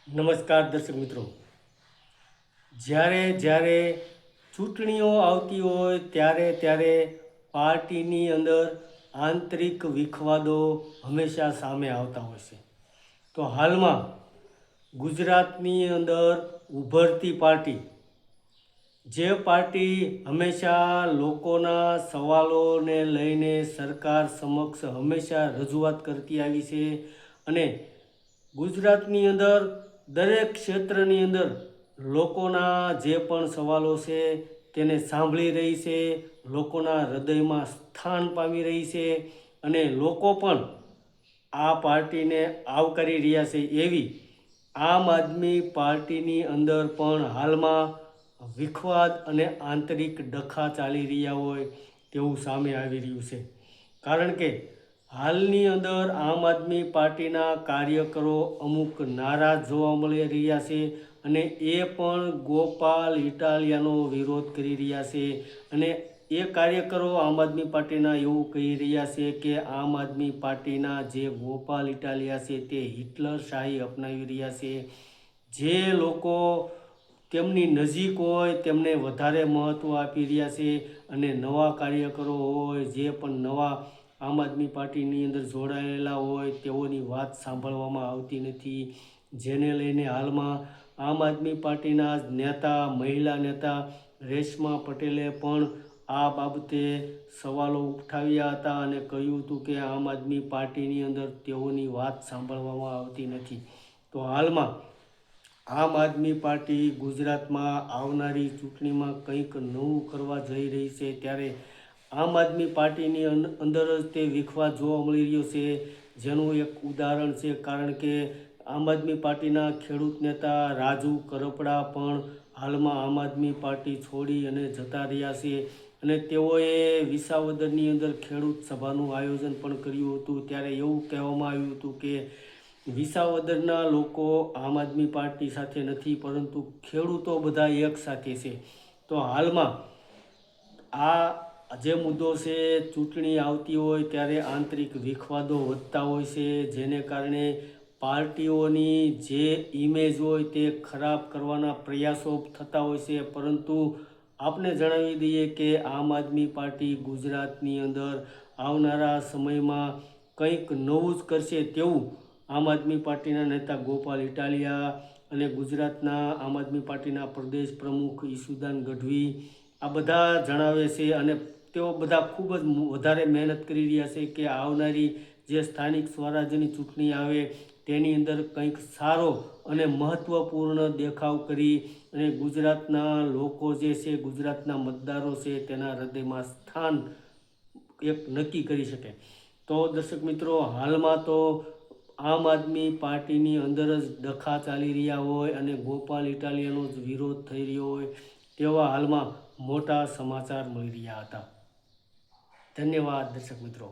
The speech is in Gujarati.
નમસ્કાર દર્શક મિત્રો, જ્યારે જ્યારે ચૂંટણીઓ આવતી હોય ત્યારે ત્યારે પાર્ટીની અંદર આંતરિક વિખવાદો હંમેશા સામે આવતા હોય છે. તો હાલમાં ગુજરાતની અંદર ઉભરતી પાર્ટી, જે પાર્ટી હંમેશા લોકોના સવાલોને લઈને સરકાર સમક્ષ હંમેશા રજૂઆત કરતી આવી છે અને ગુજરાતની અંદર દરેક ક્ષેત્રની અંદર લોકોના જે પણ સવાલો છે તેને સાંભળી રહી છે, લોકોના હૃદયમાં સ્થાન પામી રહી છે અને લોકો પણ આ પાર્ટીને આવકારી રહ્યા છે. એવી આમ આદમી પાર્ટીની અંદર પણ હાલમાં વિખવાદ અને આંતરિક ડખા ચાલી રહ્યા હોય તેવું સામે આવી રહ્યું છે. કારણ કે હાલની અંદર આમ આદમી પાર્ટીના કાર્યકરો અમુક નારાજ જોવા મળી રહ્યા છે અને એ પણ ગોપાલ ઇટાલિયાનો વિરોધ કરી રહ્યા છે. અને એ કાર્યકરો આમ આદમી પાર્ટીના એવું કહી રહ્યા છે કે આમ આદમી પાર્ટીના જે ગોપાલ ઇટાલિયા છે તે હિટલર શાહી અપનાવી રહ્યા છે. જે લોકો તેમની નજીક હોય તેમને વધારે મહત્ત્વ આપી રહ્યા છે અને નવા કાર્યકરો હોય, જે પણ નવા આમ આદમી પાર્ટીની અંદર જોડાયેલા હોય તેઓની વાત સાંભળવામાં આવતી નથી. જેને લઈને હાલમાં આમ આદમી પાર્ટીના નેતા, મહિલા નેતા રેશમા પટેલે પણ આ બાબતે સવાલો ઉઠાવ્યા હતા અને કહ્યું હતું કે આમ આદમી પાર્ટીની અંદર તેઓની વાત સાંભળવામાં આવતી નથી. તો હાલમાં આમ આદમી પાર્ટી ગુજરાતમાં આવનારી ચૂંટણીમાં કંઈક નવું કરવા જઈ રહી છે, ત્યારે આમ આદમી પાર્ટીની અંદર જ તે વિખવાદ જોવા મળી રહ્યો છે. જેનું એક ઉદાહરણ છે, કારણ કે આમ આદમી પાર્ટીના ખેડૂત નેતા રાજુ કરપડા પણ હાલમાં આમ આદમી પાર્ટી છોડી અને જતા રહ્યા છે અને તેઓએ વિસાવદરની અંદર ખેડૂત સભાનું આયોજન પણ કર્યું હતું. ત્યારે એવું કહેવામાં આવ્યું હતું કે વિસાવદરના લોકો આમ આદમી પાર્ટી સાથે નથી, પરંતુ ખેડૂતો બધા એક સાથે છે. તો હાલમાં આ જે મુદ્દો છે, ચૂંટણી આવતી હોય ત્યારે આંતરિક વિખવાદો વધતા હોય છે, જેને કારણે પાર્ટીઓની જે ઇમેજ હોય તે ખરાબ કરવાના પ્રયાસો થતા હોય છે. પરંતુ આપને જણાવી દઈએ કે આમ આદમી પાર્ટી ગુજરાતની અંદર આવનારા સમયમાં કંઈક નવું જ કરશે તેવું આમ આદમી પાર્ટીના નેતા ગોપાલ ઇટાલિયા અને ગુજરાતના આમ આદમી પાર્ટીના પ્રદેશ પ્રમુખ ઈસુદાન ગઢવી આ બધા જણાવે છે. અને તેઓ બધા ખૂબ જ વધારે મહેનત કરી રહ્યા છે કે આવનારી જે સ્થાનિક સ્વરાજ્યની ચૂંટણી આવે તેની અંદર કંઈક સારો અને મહત્ત્વપૂર્ણ દેખાવ કરી અને ગુજરાતના લોકો જે છે, ગુજરાતના મતદારો છે, તેના હૃદયમાં સ્થાન એક નક્કી કરી શકે. તો દર્શક મિત્રો, હાલમાં તો આમ આદમી પાર્ટીની અંદર જ ડખા ચાલી રહ્યા હોય અને ગોપાલ ઇટાલિયાનો જ વિરોધ થઈ રહ્યો હોય તેવા હાલમાં મોટા સમાચાર મળી રહ્યા હતા. ધન્યવાદ દર્શક મિત્રો.